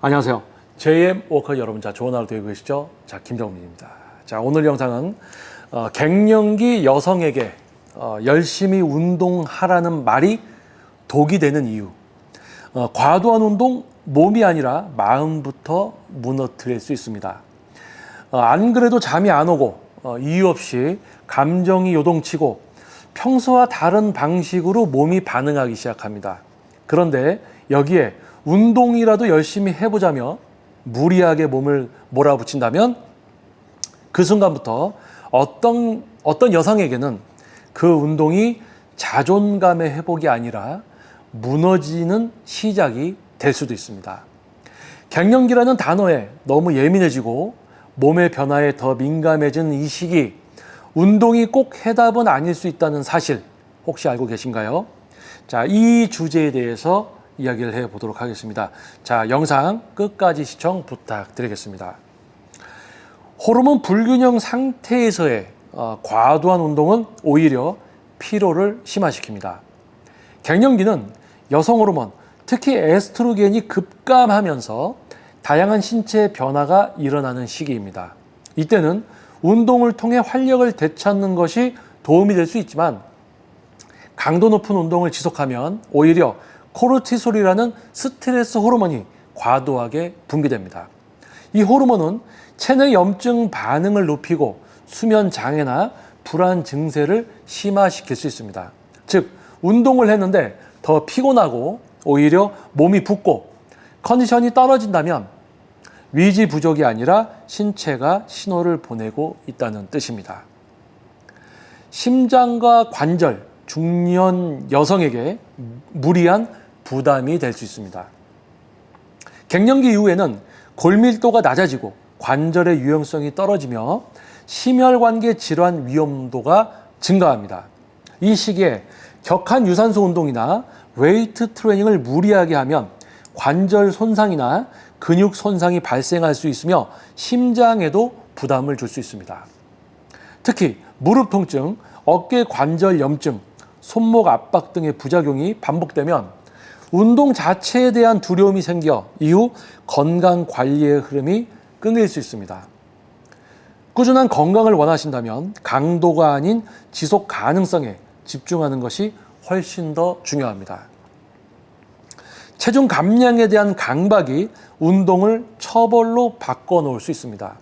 안녕하세요. JM 워커 여러분, 좋은 하루 되고 계시죠? 김정민입니다. 오늘 영상은 갱년기 여성에게 열심히 운동하라는 말이 독이 되는 이유. 과도한 운동, 몸이 아니라 마음부터 무너뜨릴 수 있습니다. 안 그래도 잠이 안 오고 이유 없이 감정이 요동치고 평소와 다른 방식으로 몸이 반응하기 시작합니다. 그런데 여기에 운동이라도 열심히 해보자며 무리하게 몸을 몰아붙인다면 그 순간부터 어떤 여성에게는 그 운동이 자존감의 회복이 아니라 무너지는 시작이 될 수도 있습니다. 갱년기라는 단어에 너무 예민해지고 몸의 변화에 더 민감해진 이 시기, 운동이 꼭 해답은 아닐 수 있다는 사실 혹시 알고 계신가요? 이 주제에 대해서 이야기를 해보도록 하겠습니다. 영상 끝까지 시청 부탁드리겠습니다. 호르몬 불균형 상태에서의 과도한 운동은 오히려 피로를 심화시킵니다. 갱년기는 여성 호르몬, 특히 에스트로겐이 급감하면서 다양한 신체 변화가 일어나는 시기입니다. 이때는 운동을 통해 활력을 되찾는 것이 도움이 될 수 있지만 강도 높은 운동을 지속하면 오히려 코르티솔이라는 스트레스 호르몬이 과도하게 분비됩니다. 이 호르몬은 체내 염증 반응을 높이고 수면 장애나 불안 증세를 심화시킬 수 있습니다. 즉, 운동을 했는데 더 피곤하고 오히려 몸이 붓고 컨디션이 떨어진다면 위지 부족이 아니라 신체가 신호를 보내고 있다는 뜻입니다. 심장과 관절, 중년 여성에게 무리한 부담이 될 수 있습니다. 갱년기 이후에는 골밀도가 낮아지고 관절의 유연성이 떨어지며 심혈관계 질환 위험도가 증가합니다. 이 시기에 격한 유산소 운동이나 웨이트 트레이닝을 무리하게 하면 관절 손상이나 근육 손상이 발생할 수 있으며 심장에도 부담을 줄 수 있습니다. 특히 무릎 통증, 어깨 관절 염증, 손목 압박 등의 부작용이 반복되면 운동 자체에 대한 두려움이 생겨 이후 건강 관리의 흐름이 끊길 수 있습니다. 꾸준한 건강을 원하신다면 강도가 아닌 지속 가능성에 집중하는 것이 훨씬 더 중요합니다. 체중 감량에 대한 강박이 운동을 처벌로 바꿔놓을 수 있습니다.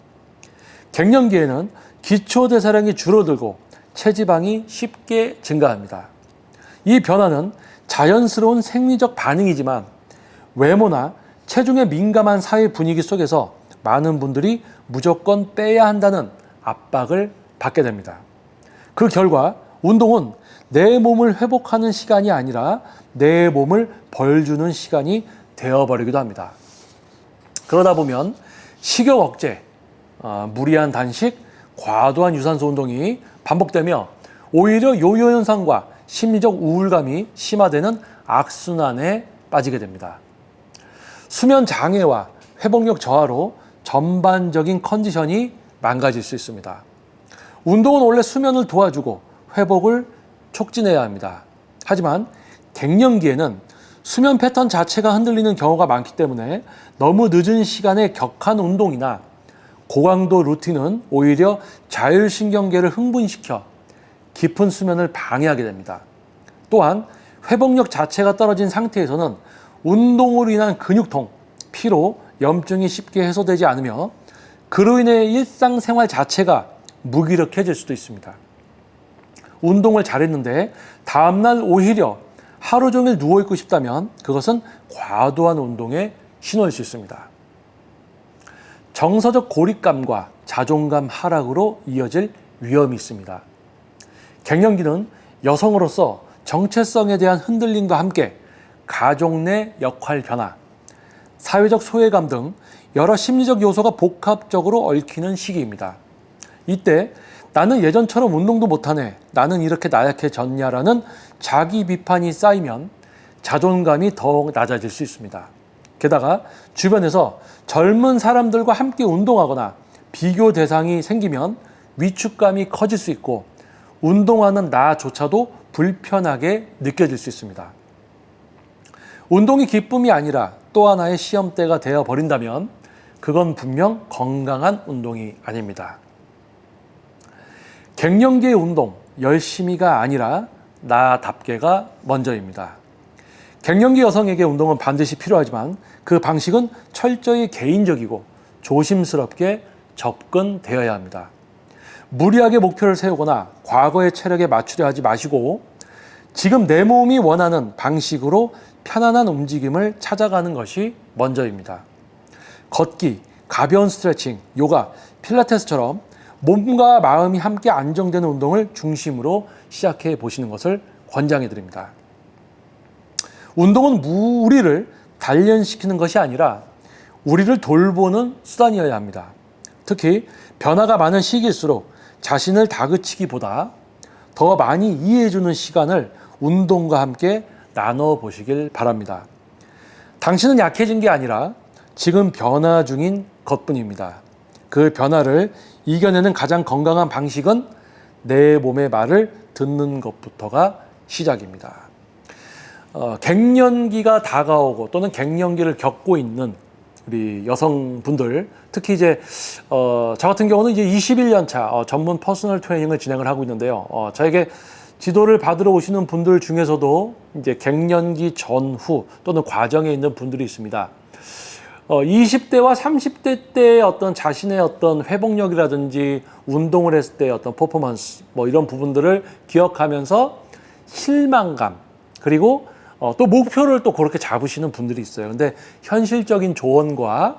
갱년기에는 기초대사량이 줄어들고 체지방이 쉽게 증가합니다. 이 변화는 자연스러운 생리적 반응이지만 외모나 체중에 민감한 사회 분위기 속에서 많은 분들이 무조건 빼야 한다는 압박을 받게 됩니다. 그 결과 운동은 내 몸을 회복하는 시간이 아니라 내 몸을 벌주는 시간이 되어버리기도 합니다. 그러다 보면 식욕 억제, 무리한 단식, 과도한 유산소 운동이 반복되며 오히려 요요 현상과 심리적 우울감이 심화되는 악순환에 빠지게 됩니다. 수면 장애와 회복력 저하로 전반적인 컨디션이 망가질 수 있습니다. 운동은 원래 수면을 도와주고 회복을 촉진해야 합니다. 하지만 갱년기에는 수면 패턴 자체가 흔들리는 경우가 많기 때문에 너무 늦은 시간에 격한 운동이나 고강도 루틴은 오히려 자율신경계를 흥분시켜 깊은 수면을 방해하게 됩니다. 또한 회복력 자체가 떨어진 상태에서는 운동으로 인한 근육통, 피로, 염증이 쉽게 해소되지 않으며 그로 인해 일상생활 자체가 무기력해질 수도 있습니다. 운동을 잘했는데 다음날 오히려 하루 종일 누워있고 싶다면 그것은 과도한 운동의 신호일 수 있습니다. 정서적 고립감과 자존감 하락으로 이어질 위험이 있습니다. 갱년기는 여성으로서 정체성에 대한 흔들림과 함께 가족 내 역할 변화, 사회적 소외감 등 여러 심리적 요소가 복합적으로 얽히는 시기입니다. 이때 나는 예전처럼 운동도 못하네, 나는 이렇게 나약해졌냐라는 자기 비판이 쌓이면 자존감이 더욱 낮아질 수 있습니다. 게다가 주변에서 젊은 사람들과 함께 운동하거나 비교 대상이 생기면 위축감이 커질 수 있고 운동하는 나조차도 불편하게 느껴질 수 있습니다. 운동이 기쁨이 아니라 또 하나의 시험대가 되어 버린다면 그건 분명 건강한 운동이 아닙니다. 갱년기의 운동, 열심히가 아니라 나답게가 먼저입니다. 갱년기 여성에게 운동은 반드시 필요하지만 그 방식은 철저히 개인적이고 조심스럽게 접근되어야 합니다. 무리하게 목표를 세우거나 과거의 체력에 맞추려 하지 마시고 지금 내 몸이 원하는 방식으로 편안한 움직임을 찾아가는 것이 먼저입니다. 걷기, 가벼운 스트레칭, 요가, 필라테스처럼 몸과 마음이 함께 안정되는 운동을 중심으로 시작해 보시는 것을 권장해 드립니다. 운동은 우리를 단련시키는 것이 아니라 우리를 돌보는 수단이어야 합니다. 특히 변화가 많은 시기일수록 자신을 다그치기보다 더 많이 이해해주는 시간을 운동과 함께 나눠보시길 바랍니다. 당신은 약해진 게 아니라 지금 변화 중인 것뿐입니다. 그 변화를 이겨내는 가장 건강한 방식은 내 몸의 말을 듣는 것부터가 시작입니다. 갱년기가 다가오고 또는 갱년기를 겪고 있는 우리 여성분들, 특히 이제 저 같은 경우는 이제 21년 차 전문 퍼스널 트레이닝을 진행을 하고 있는데요. 저에게 지도를 받으러 오시는 분들 중에서도 이제 갱년기 전후 또는 과정에 있는 분들이 있습니다. 20대와 30대 때의 어떤 자신의 어떤 회복력이라든지 운동을 했을 때의 어떤 퍼포먼스 뭐 이런 부분들을 기억하면서 실망감 그리고 또 목표를 또 그렇게 잡으시는 분들이 있어요. 근데 현실적인 조언과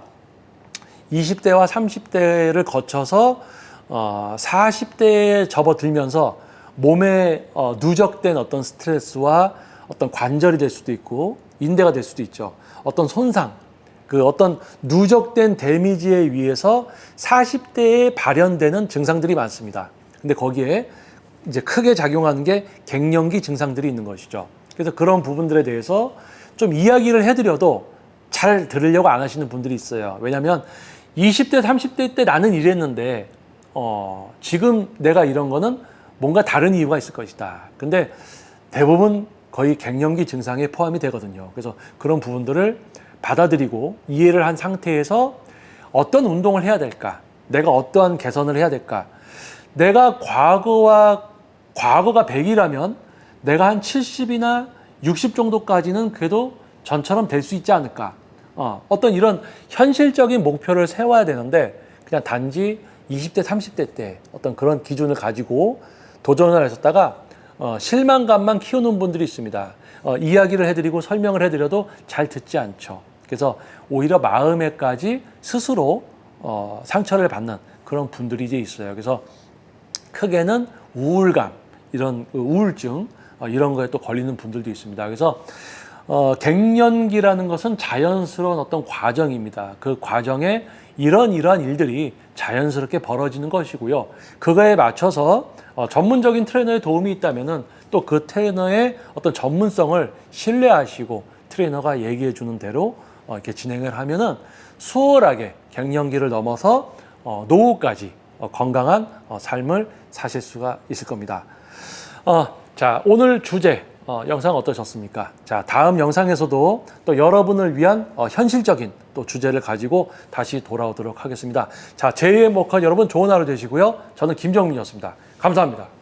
20대와 30대를 거쳐서 40대에 접어들면서 몸에 누적된 어떤 스트레스와 어떤 관절이 될 수도 있고 인대가 될 수도 있죠. 어떤 손상, 그 어떤 누적된 데미지에 의해서 40대에 발현되는 증상들이 많습니다. 근데 거기에 이제 크게 작용하는 게 갱년기 증상들이 있는 것이죠. 그래서 그런 부분들에 대해서 좀 이야기를 해드려도 잘 들으려고 안 하시는 분들이 있어요. 왜냐하면 20대, 30대 때 나는 이랬는데 지금 내가 이런 거는 뭔가 다른 이유가 있을 것이다. 근데 대부분 거의 갱년기 증상에 포함이 되거든요. 그래서 그런 부분들을 받아들이고 이해를 한 상태에서 어떤 운동을 해야 될까? 내가 어떠한 개선을 해야 될까? 내가 과거가 100이라면 내가 한 70이나 60 정도까지는 그래도 전처럼 될 수 있지 않을까? 어떤 이런 현실적인 목표를 세워야 되는데 그냥 단지 20대, 30대 때 어떤 그런 기준을 가지고 도전을 하셨다가 실망감만 키우는 분들이 있습니다. 이야기를 해드리고 설명을 해드려도 잘 듣지 않죠. 그래서 오히려 마음에까지 스스로 상처를 받는 그런 분들이 이제 있어요. 그래서 크게는 우울감, 이런 우울증 이런 거에 또 걸리는 분들도 있습니다. 그래서 갱년기라는 것은 자연스러운 어떤 과정입니다. 그 과정에 이러한 일들이 자연스럽게 벌어지는 것이고요. 그거에 맞춰서 전문적인 트레이너의 도움이 있다면은 또 그 트레이너의 어떤 전문성을 신뢰하시고 트레이너가 얘기해 주는 대로 이렇게 진행을 하면은 수월하게 갱년기를 넘어서 노후까지 건강한 삶을 사실 수가 있을 겁니다. 자, 오늘 주제 영상 어떠셨습니까? 자, 다음 영상에서도 또 여러분을 위한 현실적인 또 주제를 가지고 다시 돌아오도록 하겠습니다. 자, 제2의 목화 여러분 좋은 하루 되시고요. 저는 김정민이었습니다. 감사합니다.